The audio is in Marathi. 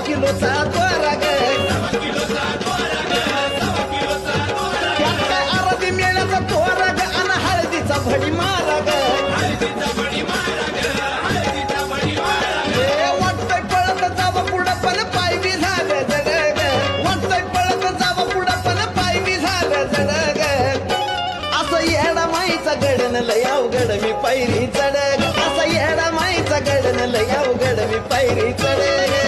किलोचा तोरा ग त्यात काय अर्धी मेल्याचा तोरा ग आणि हळदीचा भडी मारा ग वाटतंय पळत जावं पुढं पण पाय बी झालं जड ग वाटतंय पळत जावं पुढं पण पाय बी झालं जड ग असं येडा माईचा गडन लय अवघड मी पायरी चढ असं येडा माईचा गडन लय अवघड मी पायरी चढ